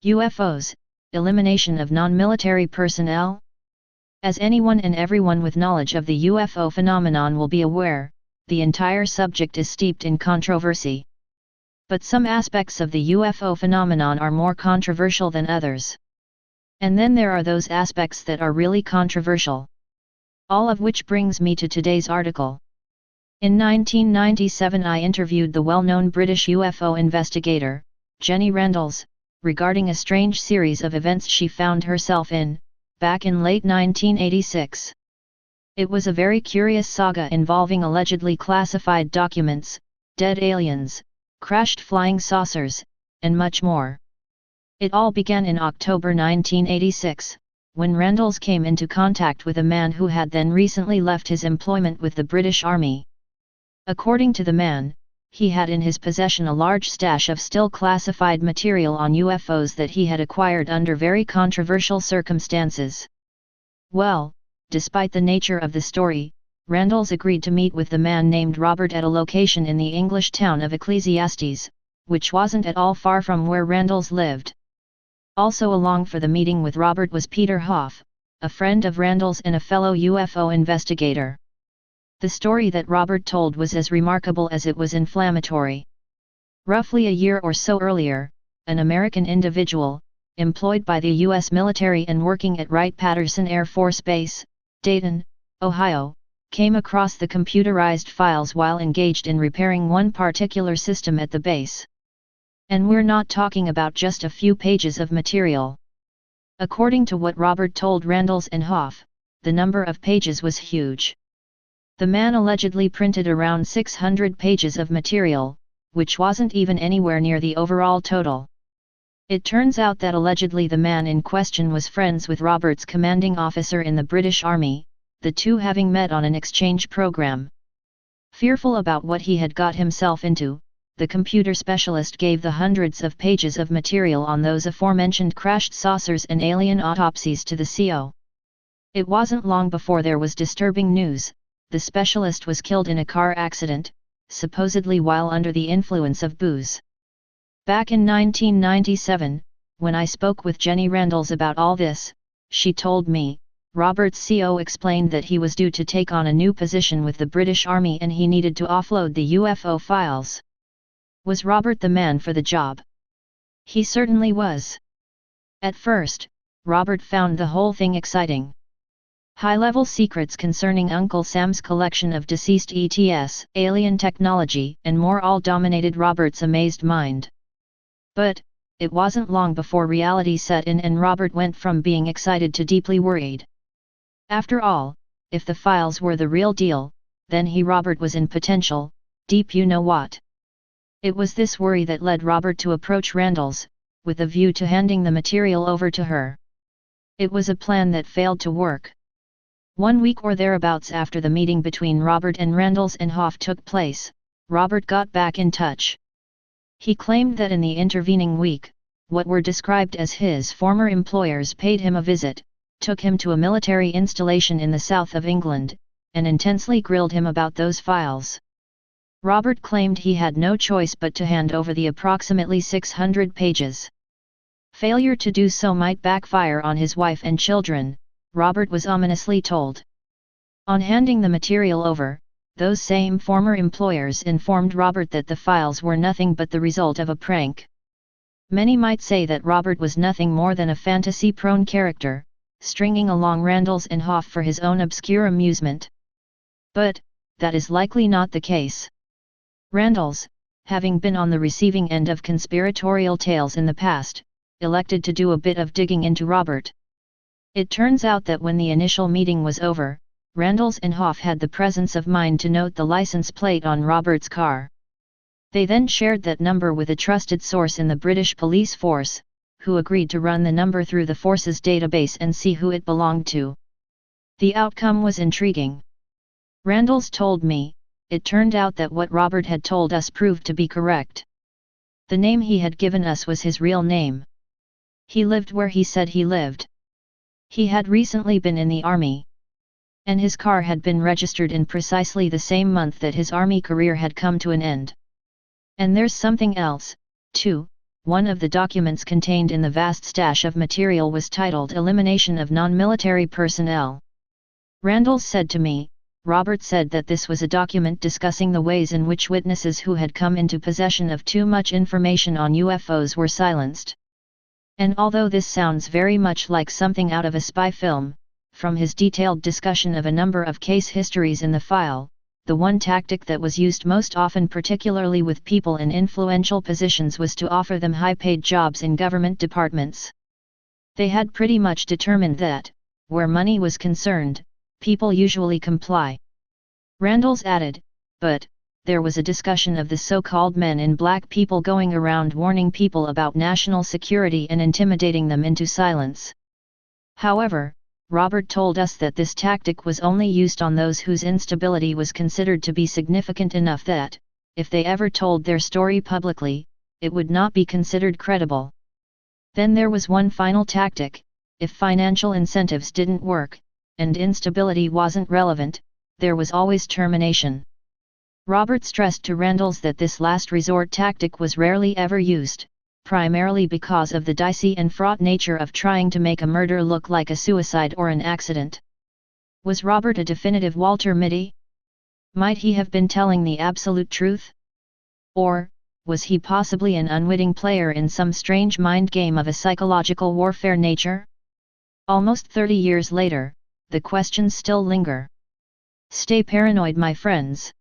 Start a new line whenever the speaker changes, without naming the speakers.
UFOs, elimination of non-military personnel? As anyone and everyone with knowledge of the UFO phenomenon will be aware, the entire subject is steeped in controversy. But some aspects of the UFO phenomenon are more controversial than others. And then there are those aspects that are really controversial. All of which brings me to today's article. In 1997 I interviewed the well-known British UFO investigator, Jenny Randles, regarding a strange series of events she found herself in, back in late 1986. It was a very curious saga involving allegedly classified documents, dead aliens, crashed flying saucers, and much more. It all began in October 1986, when Randles came into contact with a man who had then recently left his employment with the British Army. According to the man, he had in his possession a large stash of still classified material on UFOs that he had acquired under very controversial circumstances. Well, despite the nature of the story, Randles agreed to meet with the man named Robert at a location in the English town of Ecclesiastes, which wasn't at all far from where Randles lived. Also along for the meeting with Robert was Peter Hoff, a friend of Randles and a fellow UFO investigator. The story that Robert told was as remarkable as it was inflammatory. Roughly a year or so earlier, an American individual, employed by the U.S. military and working at Wright-Patterson Air Force Base, Dayton, Ohio, came across the computerized files while engaged in repairing one particular system at the base. And we're not talking about just a few pages of material. According to what Robert told Randles and Hoff, the number of pages was huge. The man allegedly printed around 600 pages of material, which wasn't even anywhere near the overall total. It turns out that allegedly the man in question was friends with Robert's commanding officer in the British Army, the two having met on an exchange program. Fearful about what he had got himself into, the computer specialist gave the hundreds of pages of material on those aforementioned crashed saucers and alien autopsies to the CO. It wasn't long before there was disturbing news. The specialist was killed in a car accident, supposedly while under the influence of booze. Back in 1997, when I spoke with Jenny Randles about all this, she told me, Robert's CO explained that he was due to take on a new position with the British Army and he needed to offload the UFO files. Was Robert the man for the job? He certainly was. At first, Robert found the whole thing exciting. High-level secrets concerning Uncle Sam's collection of deceased ETS, alien technology, and more all dominated Robert's amazed mind. But, it wasn't long before reality set in and Robert went from being excited to deeply worried. After all, if the files were the real deal, then Robert was in potential, deep you-know-what. It was this worry that led Robert to approach Randles, with a view to handing the material over to her. It was a plan that failed to work. 1 week or thereabouts after the meeting between Robert and Randles and Hoff took place, Robert got back in touch. He claimed that in the intervening week, what were described as his former employers paid him a visit, took him to a military installation in the south of England, and intensely grilled him about those files. Robert claimed he had no choice but to hand over the approximately 600 pages. Failure to do so might backfire on his wife and children, Robert was ominously told. On handing the material over, those same former employers informed Robert that the files were nothing but the result of a prank. Many might say that Robert was nothing more than a fantasy-prone character, stringing along Randles and Hoff for his own obscure amusement. But, that is likely not the case. Randles, having been on the receiving end of conspiratorial tales in the past, elected to do a bit of digging into Robert. It turns out that when the initial meeting was over, Randles and Hoff had the presence of mind to note the license plate on Robert's car. They then shared that number with a trusted source in the British police force, who agreed to run the number through the force's database and see who it belonged to. The outcome was intriguing. Randles told me, it turned out that what Robert had told us proved to be correct. The name he had given us was his real name. He lived where he said he lived. He had recently been in the army. And his car had been registered in precisely the same month that his army career had come to an end. And there's something else, too, one of the documents contained in the vast stash of material was titled Elimination of Non-Military Personnel. Randalls said to me, Robert said that this was a document discussing the ways in which witnesses who had come into possession of too much information on UFOs were silenced. And although this sounds very much like something out of a spy film, from his detailed discussion of a number of case histories in the file, the one tactic that was used most often, particularly with people in influential positions, was to offer them high-paid jobs in government departments. They had pretty much determined that, where money was concerned, people usually comply. Randalls added, but there was a discussion of the so-called men in black people going around warning people about national security and intimidating them into silence. However, Robert told us that this tactic was only used on those whose instability was considered to be significant enough that, if they ever told their story publicly, it would not be considered credible. Then there was one final tactic: if financial incentives didn't work, and instability wasn't relevant, there was always termination. Robert stressed to Randalls that this last resort tactic was rarely ever used, primarily because of the dicey and fraught nature of trying to make a murder look like a suicide or an accident. Was Robert a definitive Walter Mitty? Might he have been telling the absolute truth? Or, was he possibly an unwitting player in some strange mind game of a psychological warfare nature? Almost 30 years later, the questions still linger. Stay paranoid, my friends.